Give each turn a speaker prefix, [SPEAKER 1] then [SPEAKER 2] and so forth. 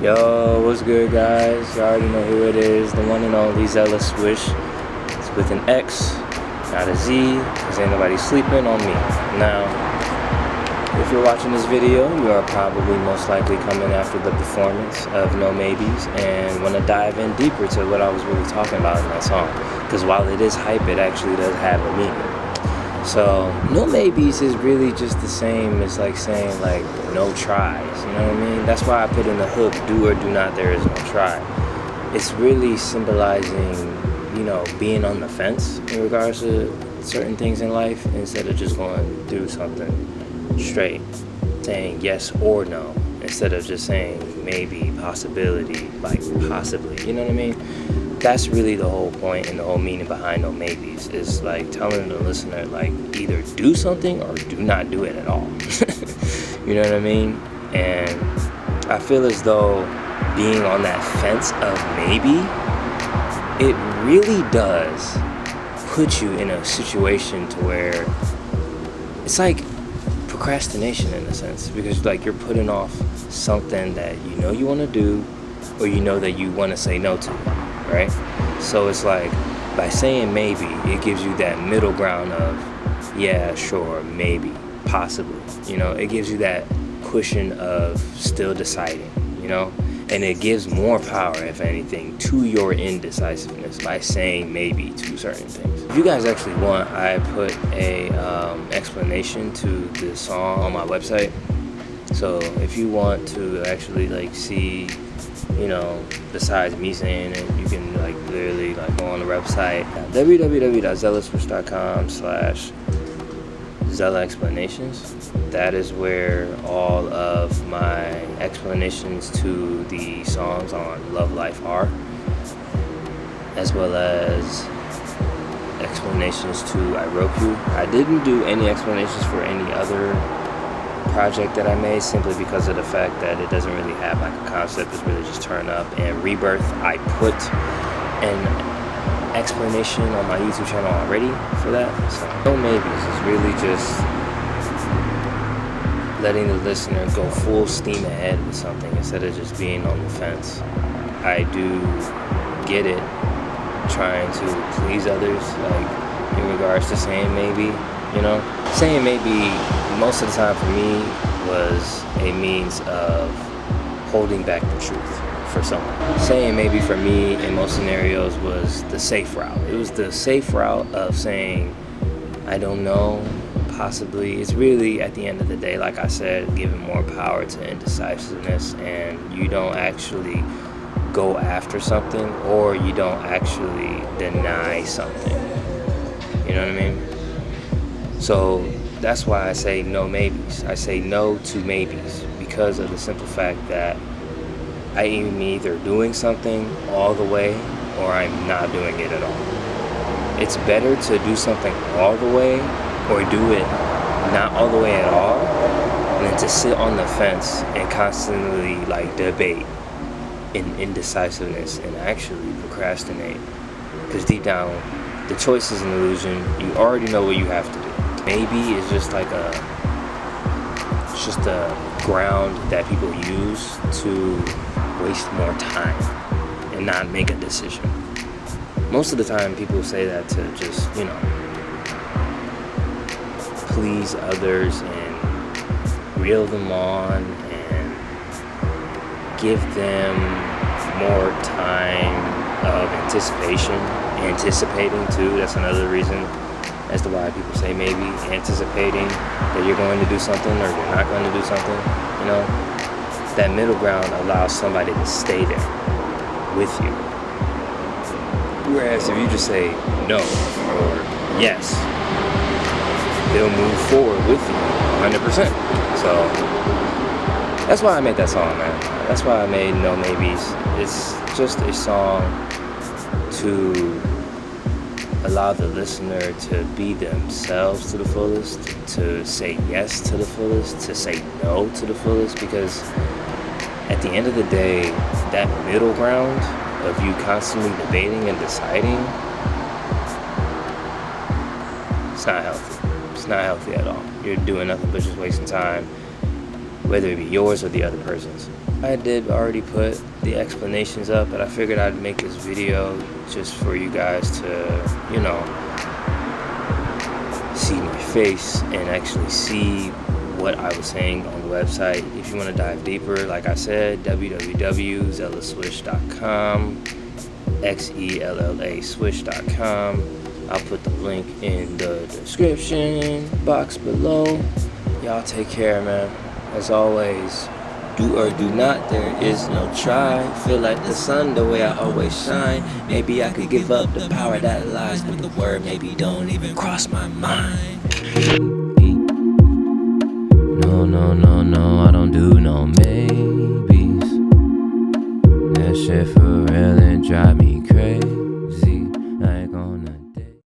[SPEAKER 1] Yo, what's good, guys? You already know who it is, the one and only Xella Swish. It's with an X, not a Z, because ain't nobody sleeping on me. Now, if you're watching this video, you are probably most likely coming after the performance of No Maybes and want to dive in deeper to what I was really talking about in that song. Because while it is hype, it actually does have a meaning. So, no maybes is really just the same as like saying like no tries, you know what I mean? That's why I put in the hook, do or do not, there is no try. It's really symbolizing, you know, being on the fence in regards to certain things in life instead of just going through something straight, saying yes or no, instead of just saying maybe, possibility, like possibly, you know what I mean? That's really the whole point and the whole meaning behind No Maybes, is like telling the listener like either do something or do not do it at all. You know what I mean? And I feel as though being on that fence of maybe, it really does put you in a situation to where it's like procrastination in a sense, because like you're putting off something that you know you want to do or you know that you want to say no to. Right? So it's like by saying maybe, it gives you that middle ground of yeah, sure, maybe, possibly. You know, it gives you that cushion of still deciding, you know? And it gives more power, if anything, to your indecisiveness by saying maybe to certain things. If you guys actually want, I put a explanation to the song on my website. So if you want to actually like see, you know, besides me saying it, you can like literally like go on the website www.zellaswish.com/Xella Explanations. That is where all of my explanations to the songs on Love Life are, as well as explanations to I Wrote You. I didn't do any explanations for any other project that I made, simply because of the fact that it doesn't really have like a concept. It's really just turn up. And Rebirth, I put an explanation on my YouTube channel already for that. So No Maybes is really just letting the listener go full steam ahead with something instead of just being on the fence. I do get it, trying to please others, like in regards to saying maybe, you know. Saying maybe most of the time for me was a means of holding back the truth for someone. Saying maybe for me in most scenarios was the safe route. It was the safe route of saying I don't know, possibly. It's really, at the end of the day, like I said, giving more power to indecisiveness, and you don't actually go after something, or you don't actually deny something. You know what I mean? So that's why I say no maybes. I say no to maybes because of the simple fact that I am either doing something all the way or I'm not doing it at all. It's better to do something all the way or do it not all the way at all than to sit on the fence and constantly like debate in indecisiveness and actually procrastinate. Because deep down, the choice is an illusion. You already know what you have to do. Maybe it's just like a ground that people use to waste more time and not make a decision. Most of the time people say that to just, you know, please others and reel them on and give them more time of anticipating too. That's another reason as to why people say maybe, anticipating that you're going to do something or you're not going to do something, you know. That middle ground allows somebody to stay there with you. Whereas if you just say no or yes, they'll move forward with you 100%. So that's why I made that song, man. That's why I made No Maybes. It's just a song to allow the listener to be themselves to the fullest, to say yes to the fullest, to say no to the fullest, because at the end of the day, that middle ground of you constantly debating and deciding, it's not healthy. It's not healthy at all. You're doing nothing but just wasting time, whether it be yours or the other person's. I did already put the explanations up, but I figured I'd make this video just for you guys to, you know, see my face and actually see what I was saying on the website. If you want to dive deeper, like I said, www.xellaswish.com, XELLA Swish.com. I'll put the link in the description box below. Y'all take care, man. As always, do or do not, there is no try. Feel like the sun the way I always shine. Maybe I could give up the power that lies, but the word maybe don't even cross my mind. No, I don't do no maybes. That shit for real and drive me